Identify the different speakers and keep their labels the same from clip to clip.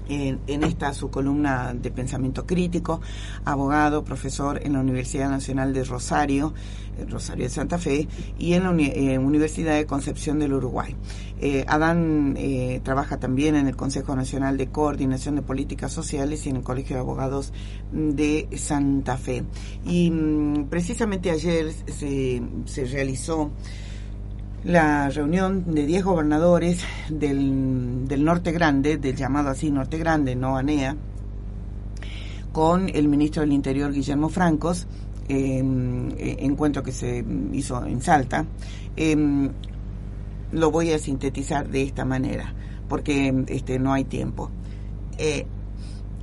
Speaker 1: en esta su columna de pensamiento crítico, abogado, profesor en la Universidad Nacional de Rosario de Santa Fe, y en la Universidad de Concepción del Uruguay. Adán trabaja también en el Consejo Nacional de Coordinación de Políticas Sociales y en el Colegio de Abogados de Santa Fe. Y precisamente ayer se realizó la reunión de 10 gobernadores del Norte Grande, del llamado así Norte Grande, no ANEA, con el ministro del Interior, Guillermo Francos, encuentro que se hizo en Salta. Lo voy a sintetizar de esta manera, porque no hay tiempo.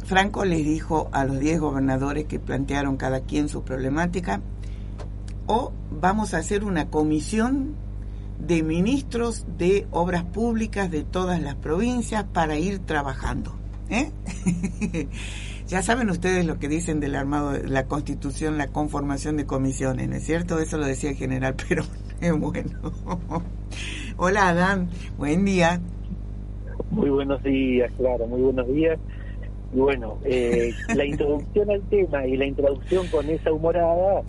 Speaker 1: Franco les dijo a los 10 gobernadores que plantearon cada quien su problemática: o vamos a hacer una comisión de ministros de obras públicas de todas las provincias para ir trabajando. Ya saben ustedes lo que dicen del armado, la Constitución, la conformación de comisiones, ¿no es cierto? Eso lo decía el general Perón. Bueno. Hola, Adán, buen día.
Speaker 2: Muy buenos días, claro, muy buenos días. Y bueno, la introducción al tema y la introducción con esa humorada,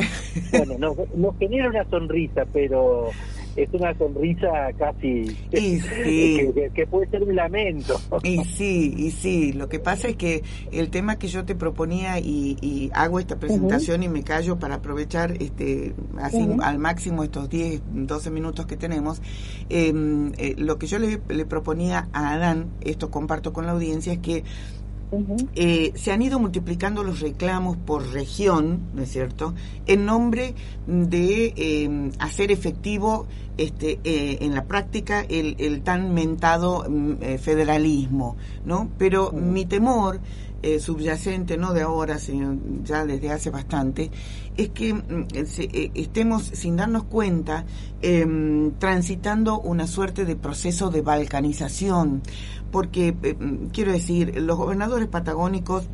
Speaker 2: bueno, nos genera una sonrisa, pero es una sonrisa casi que puede ser un lamento.
Speaker 1: Y sí, lo que pasa es que el tema que yo te proponía, y hago esta presentación y me callo para aprovechar así al máximo estos 10, 12 minutos que tenemos, lo que yo le proponía a Adán, esto comparto con la audiencia, es que se han ido multiplicando los reclamos por región, ¿no es cierto?, en nombre de hacer efectivo en la práctica el tan mentado federalismo, ¿no? Pero mi temor subyacente, no de ahora, sino ya desde hace bastante, es que estemos, sin darnos cuenta, transitando una suerte de proceso de balcanización, porque quiero decir, los gobernadores patagónicos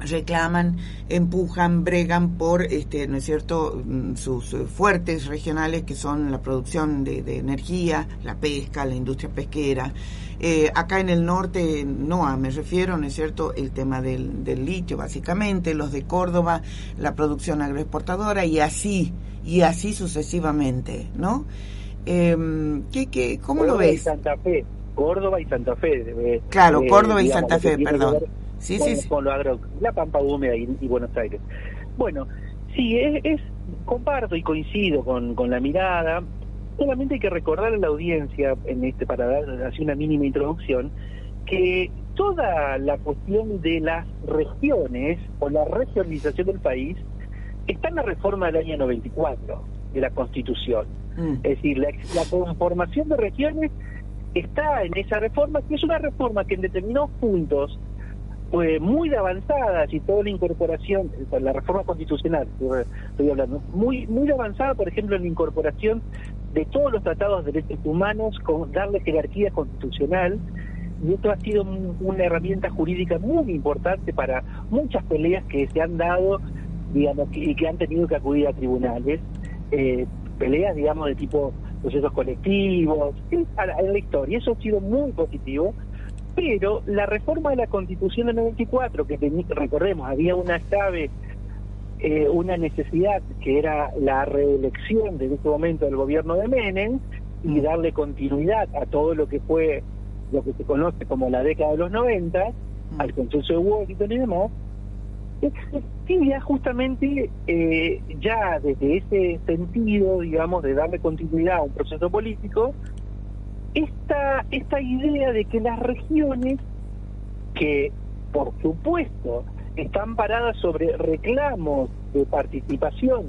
Speaker 1: reclaman, empujan, bregan por, ¿no es cierto?, sus fuertes regionales, que son la producción de energía, la pesca, la industria pesquera. Acá en el norte, me refiero, ¿no es cierto?, el tema del litio, básicamente, los de Córdoba, la producción agroexportadora, y así sucesivamente, ¿no? ¿Cómo lo ves?
Speaker 2: Córdoba y Santa Fe.
Speaker 1: Claro, Córdoba y Santa Fe, perdón. Sí.
Speaker 2: Con lo la Pampa Húmeda y Buenos Aires. Bueno, sí, comparto y coincido con la mirada. Solamente hay que recordar a la audiencia, para dar así una mínima introducción, que toda la cuestión de las regiones o la regionalización del país está en la reforma del año 94 de la Constitución. Es decir, la conformación de regiones está en esa reforma, que es una reforma que en determinados puntos muy avanzadas, y toda la incorporación, la reforma constitucional, estoy hablando, muy avanzada, por ejemplo, en la incorporación de todos los tratados de derechos humanos, con darle jerarquía constitucional, y esto ha sido una herramienta jurídica muy importante para muchas peleas que se han dado, digamos, y que han tenido que acudir a tribunales, peleas, digamos, de tipo procesos colectivos, en la historia. Eso ha sido muy positivo, pero la reforma de la Constitución del 94, que recordemos, había una clave, una necesidad, que era la reelección de ese momento del gobierno de Menem, y darle continuidad a todo lo que fue, lo que se conoce como la década de los 90, al consenso de Washington y demás. Existía justamente ya desde ese sentido, digamos, de darle continuidad a un proceso político, esta idea de que las regiones, que por supuesto están paradas sobre reclamos de participación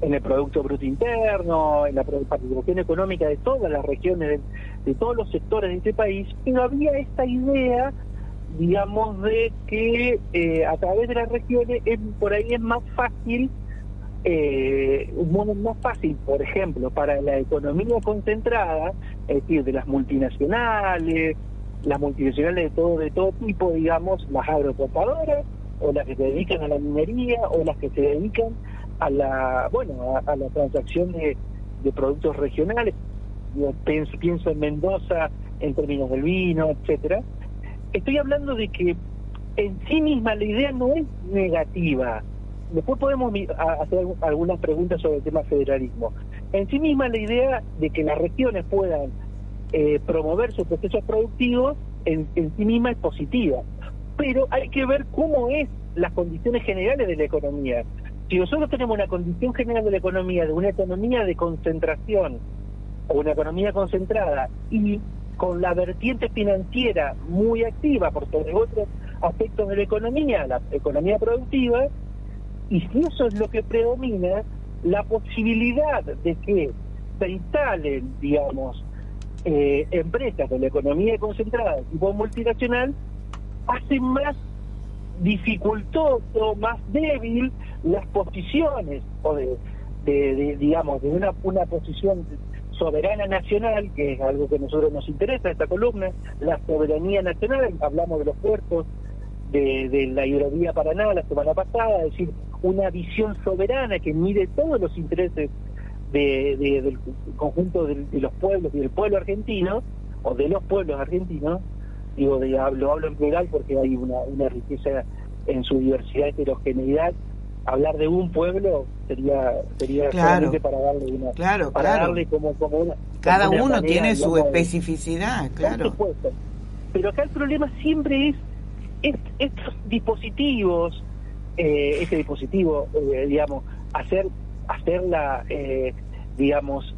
Speaker 2: en el Producto Bruto Interno, en la participación económica de todas las regiones, de todos los sectores de este país, pero había esta idea, digamos, de que a través de las regiones por ahí es más fácil, un modo más fácil, por ejemplo, para la economía concentrada, es decir, de las multinacionales de todo tipo, digamos, las agroexportadoras, o las que se dedican a la minería, o las que se dedican a la transacción de productos regionales. Yo pienso en Mendoza en términos del vino, etcétera. estoy hablando de que en sí misma la idea no es negativa. Después podemos hacer algunas preguntas sobre el tema federalismo. En sí misma la idea de que las regiones puedan promover sus procesos productivos en sí misma es positiva. Pero hay que ver cómo es las condiciones generales de la economía. Si nosotros tenemos una condición general de la economía, de una economía de concentración, o una economía concentrada, y con la vertiente financiera muy activa por sobre otros aspectos de la economía productiva, y si eso es lo que predomina, la posibilidad de que se instalen, digamos, empresas de la economía concentrada de tipo multinacional, hace más dificultoso, más débil las posiciones, o digamos, de una posición soberana nacional, que es algo que a nosotros nos interesa, esta columna, la soberanía nacional. Hablamos de los puertos, de la hidrovía Paraná la semana pasada, es decir, una visión soberana que mide todos los intereses del conjunto de los pueblos y del pueblo argentino, o de los pueblos argentinos. Digo, hablo en plural porque hay una riqueza en su diversidad, heterogeneidad. Hablar de un pueblo sería
Speaker 1: claro,
Speaker 2: solamente para darle una, darle como una,
Speaker 1: cada
Speaker 2: una
Speaker 1: uno
Speaker 2: manera,
Speaker 1: tiene
Speaker 2: digamos,
Speaker 1: su especificidad, claro.
Speaker 2: Por supuesto. Pero acá el problema siempre es estos dispositivos, este dispositivo, digamos, hacerla, digamos,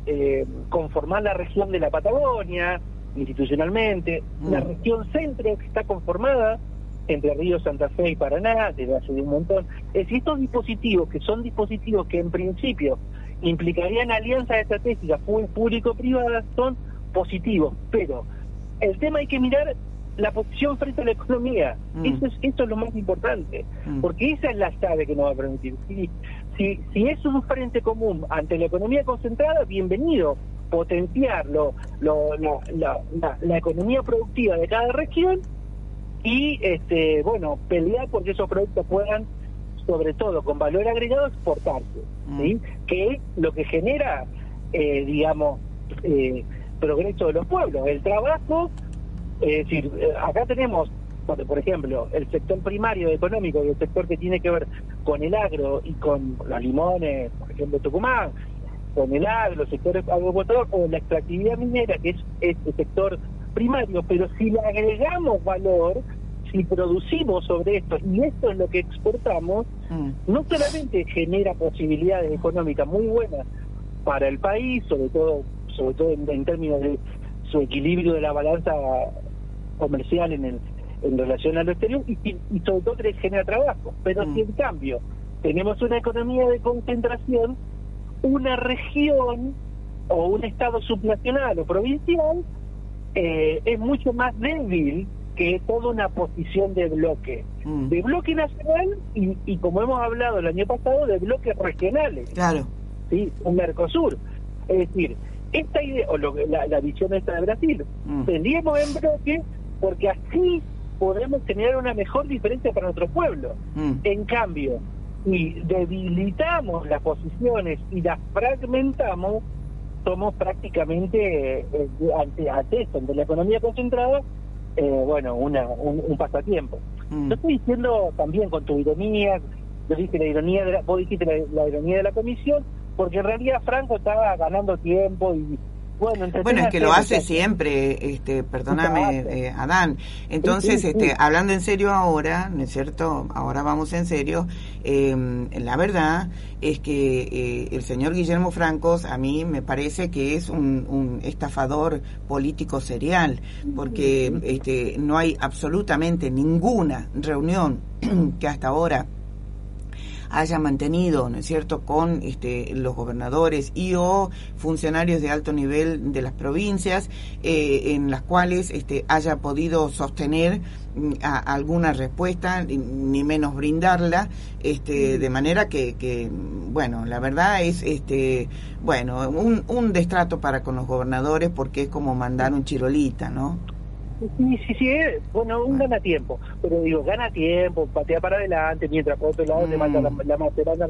Speaker 2: conformar la región de la Patagonia institucionalmente, la región centro que está conformada entre Río, Santa Fe y Paraná desde hace un montón. Es decir, estos dispositivos, que son dispositivos que en principio implicarían alianzas estratégicas público-privadas, son positivos, pero el tema hay que mirar la posición frente a la economía. Eso es lo más importante, porque esa es la llave que nos va a permitir. Si es un frente común ante la economía concentrada, bienvenido, potenciar la economía productiva de cada región y pelear porque esos productos puedan, sobre todo con valor agregado, exportarse, ¿sí? Que es lo que genera progreso de los pueblos, el trabajo. Es decir, acá tenemos, por ejemplo, el sector primario económico, el sector que tiene que ver con el agro y con los limones, por ejemplo, Tucumán, con el agro, el sector agroexportador, o la extractividad minera, que es el sector primario. Pero si le agregamos valor, si producimos sobre esto, y esto es lo que exportamos, no solamente genera posibilidades económicas muy buenas para el país, sobre todo en términos de su equilibrio de la balanza comercial en relación a lo exterior, y sobre todo que genera trabajo. Pero si en cambio tenemos una economía de concentración, una región o un estado subnacional o provincial es mucho más débil que toda una posición de bloque nacional y como hemos hablado el año pasado, de bloques regionales.
Speaker 1: Claro.
Speaker 2: ¿Sí? Un Mercosur. Es decir, esta idea, o la visión esta de Brasil, tendríamos en bloque porque así podemos generar una mejor diferencia para nuestro pueblo. En cambio, si debilitamos las posiciones y las fragmentamos, somos prácticamente ante la economía concentrada, un pasatiempo. Yo estoy diciendo también con tu ironía, yo dije vos dijiste la ironía de la comisión, porque en realidad Franco estaba ganando tiempo y bueno,
Speaker 1: es que lo hace siempre, perdóname, Adán. Entonces, hablando en serio ahora, ¿no es cierto? Ahora vamos en serio. La verdad es que el señor Guillermo Francos a mí me parece que es un estafador político serial, porque no hay absolutamente ninguna reunión que hasta ahora haya mantenido, ¿no es cierto?, con los gobernadores y o funcionarios de alto nivel de las provincias, en las cuales haya podido sostener alguna respuesta, ni menos brindarla, de manera que la verdad es un destrato para con los gobernadores, porque es como mandar un chirolita, ¿no?
Speaker 2: Sí, bueno, un gana tiempo, pero digo, gana tiempo, patea para adelante, mientras por otro lado te manda la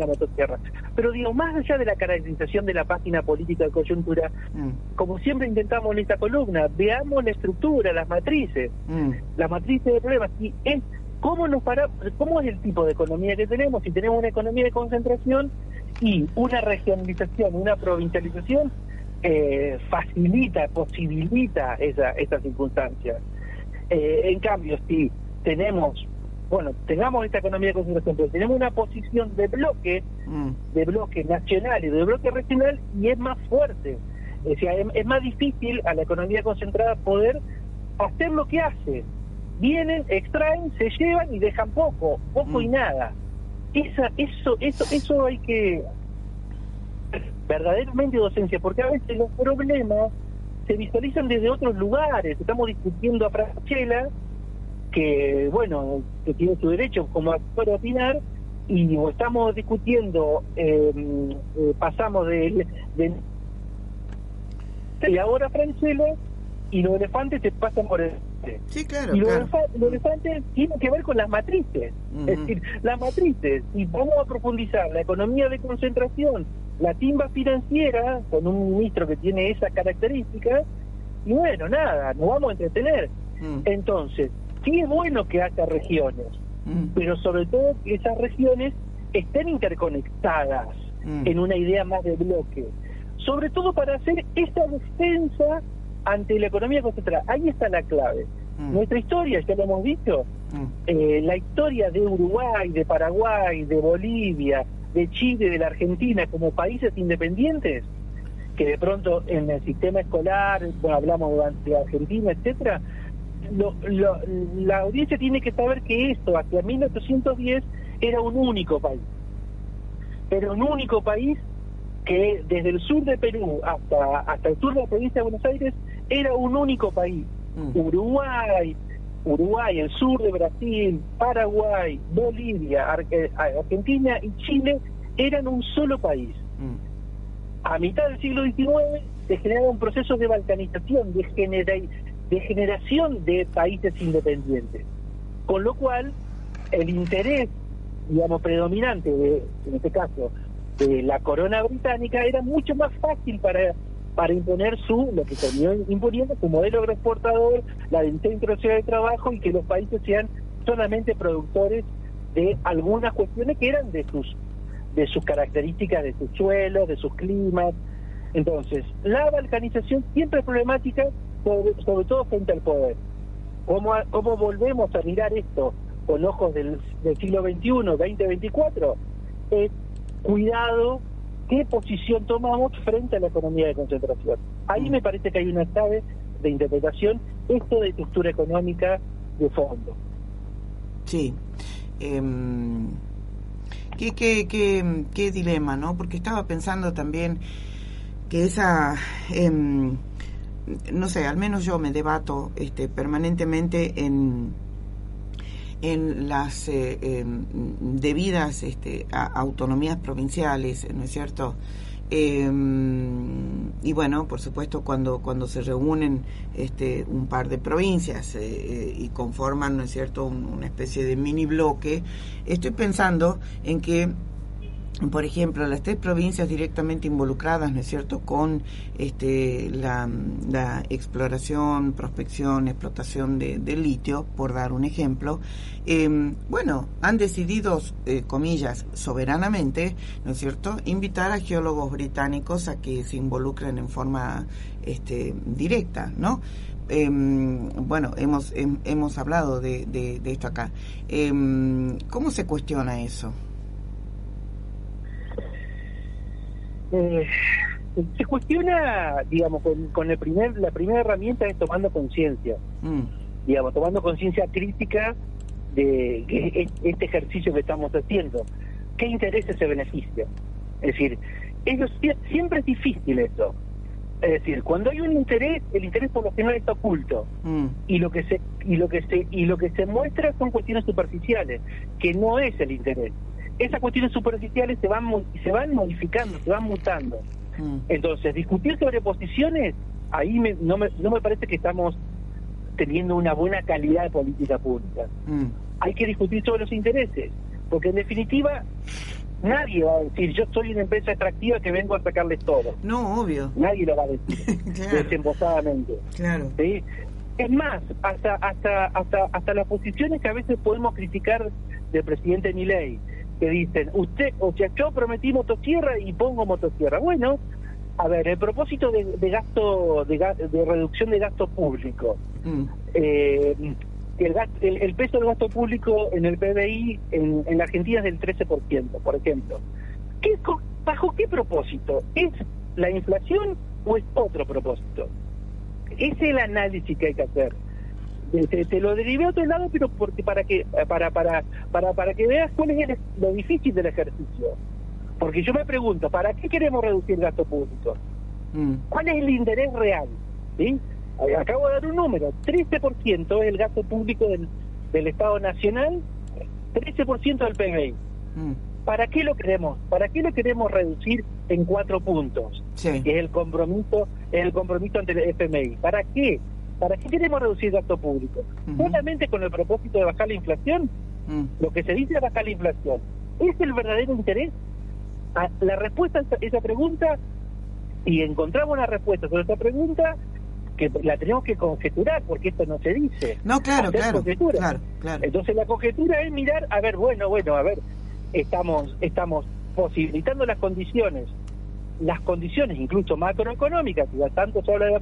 Speaker 2: motosierra. Pero digo, más allá de la caracterización de la página política de coyuntura, como siempre intentamos en esta columna, veamos la estructura, las matrices de problemas, y es cómo es el tipo de economía que tenemos. Si tenemos una economía de concentración y una regionalización, una provincialización, posibilita esa circunstancia. En cambio, si tengamos esta economía de concentración, pero tenemos una posición de bloque nacional y de bloque regional, y es más fuerte. O sea, es más difícil a la economía concentrada poder hacer lo que hace. Vienen, extraen, se llevan y dejan poco y nada. Eso hay que verdaderamente docencia, porque a veces los problemas se visualizan desde otros lugares. Estamos discutiendo a Franchella, que tiene su derecho como actor a opinar, o estamos discutiendo, pasamos y ahora Franchella, y los elefantes se pasan por el...
Speaker 1: Sí, claro.
Speaker 2: Y los elefantes tienen que ver con las matrices. Es decir, las matrices, si vamos a profundizar la economía de concentración, la timba financiera, con un ministro que tiene esa característica, y nos vamos a entretener. Entonces, sí es bueno que haya regiones, pero sobre todo que esas regiones estén interconectadas en una idea más de bloque, sobre todo para hacer esa defensa ante la economía concentrada. Ahí está la clave. Nuestra historia, ya lo hemos dicho, la historia de Uruguay, de Paraguay, de Bolivia, de Chile, de la Argentina, como países independientes, que de pronto en el sistema escolar, hablamos de Argentina, etcétera, la audiencia tiene que saber que esto, hacia 1810, era un único país. Era un único país que desde el sur de Perú hasta el sur de la provincia de Buenos Aires era un único país. Uruguay, el sur de Brasil, Paraguay, Bolivia, Argentina y Chile eran un solo país. A mitad del siglo XIX se generaba un proceso de balcanización, de generación de países independientes, con lo cual el interés, predominante en este caso, de la corona británica era mucho más fácil para imponer lo que terminó imponiendo su modelo agroexportador, la descentralización de trabajo, y que los países sean solamente productores de algunas cuestiones que eran de sus características, de sus suelos, de sus climas. Entonces, la balcanización siempre es problemática, sobre todo frente al poder. ¿Cómo volvemos a mirar esto con ojos del siglo XXI, 2024? Cuidado qué posición tomamos frente a la economía de concentración. Ahí me parece que hay una clave de interpretación, esto de estructura económica de fondo.
Speaker 1: Sí. Qué dilema, ¿no? Porque estaba pensando también que esa... no sé, al menos yo me debato permanentemente en las debidas autonomías provinciales, ¿no es cierto? Y por supuesto cuando se reúnen un par de provincias y conforman, ¿no es cierto?, una especie de mini bloque, estoy pensando en que, por ejemplo, las 3 provincias directamente involucradas, ¿no es cierto?, con la exploración, prospección, explotación de litio, por dar un ejemplo, han decidido, comillas, soberanamente, ¿no es cierto?, invitar a geólogos británicos a que se involucren en forma directa, ¿no? Hemos hablado de esto acá. ¿Cómo se cuestiona eso?
Speaker 2: Se cuestiona, con la primera herramienta es tomando conciencia, tomando conciencia crítica de este ejercicio que estamos haciendo. ¿Qué intereses se benefician? Es decir, siempre es difícil eso. Es decir, cuando hay un interés, el interés por lo general está oculto, y lo que se muestra son cuestiones superficiales, que no es el interés. Esas cuestiones superficiales se van modificando, se van mutando. Entonces, discutir sobre posiciones, ahí no me parece que estamos teniendo una buena calidad de política pública. Hay que discutir sobre los intereses, porque en definitiva nadie va a decir yo soy una empresa atractiva que vengo a sacarles todo.
Speaker 1: No, obvio.
Speaker 2: Nadie lo va a decir. Claro. Desembosadamente.
Speaker 1: Claro.
Speaker 2: ¿Sí? Es más, hasta las posiciones que a veces podemos criticar del presidente Milei, que dicen, yo prometí motosierra y pongo motosierra. Bueno, a ver, el propósito de reducción de gasto público, el peso del gasto público en el PBI en la Argentina es del 13%, por ejemplo. ¿Bajo qué propósito? ¿Es la inflación o es otro propósito? Ese es el análisis que hay que hacer. Te lo derivé a otro lado, pero porque para que veas cuál es lo difícil del ejercicio. Porque yo me pregunto, ¿para qué queremos reducir el gasto público? ¿Cuál es el interés real? ¿Sí? Acabo de dar un número, 13% es el gasto público del Estado Nacional, 13% del PBI. ¿Para qué lo queremos? ¿Para qué lo queremos reducir en 4 puntos?
Speaker 1: Sí.
Speaker 2: Que es el compromiso ante el FMI. ¿Para qué? ¿Para qué queremos reducir gasto público? ¿Solamente con el propósito de bajar la inflación? Lo que se dice es bajar la inflación. ¿Es el verdadero interés? La respuesta a esa pregunta, y encontramos una respuesta sobre esa pregunta, que la tenemos que conjeturar, porque esto no se dice.
Speaker 1: No, claro.
Speaker 2: Entonces la conjetura es mirar, a ver, estamos posibilitando las condiciones incluso macroeconómicas, ya tanto se habla de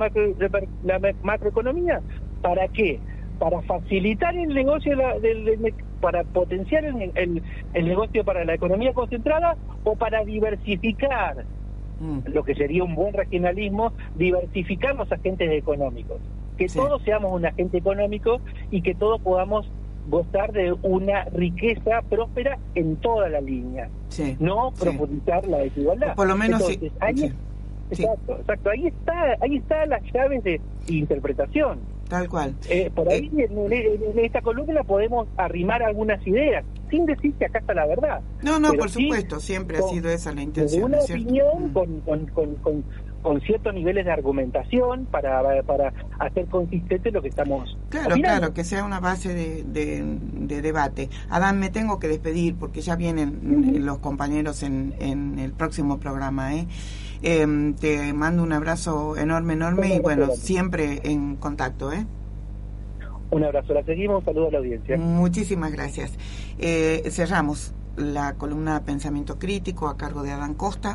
Speaker 2: la macroeconomía, ¿para qué? Para facilitar el negocio, para potenciar el negocio para la economía concentrada, o para diversificar, lo que sería un buen regionalismo, diversificar los agentes económicos, que todos seamos un agente económico y que todos podamos gozar de una riqueza próspera en toda la línea, no profundizar la desigualdad.
Speaker 1: Por lo menos
Speaker 2: entonces, exacto, ahí está las llaves de interpretación.
Speaker 1: Tal cual.
Speaker 2: Por ahí en esta columna podemos arrimar algunas ideas, sin decir que acá está la verdad.
Speaker 1: No, por supuesto, siempre ha sido esa la intención.
Speaker 2: Una opinión con ciertos niveles de argumentación para hacer consistente lo que estamos opinando.
Speaker 1: Claro, que sea una base de debate. Adán, me tengo que despedir porque ya vienen los compañeros en el próximo programa. Te mando un abrazo enorme y bueno, siempre en contacto.
Speaker 2: Un abrazo, la seguimos, saludos a la audiencia.
Speaker 1: Muchísimas gracias. Cerramos la columna Pensamiento Crítico a cargo de Adán Costa.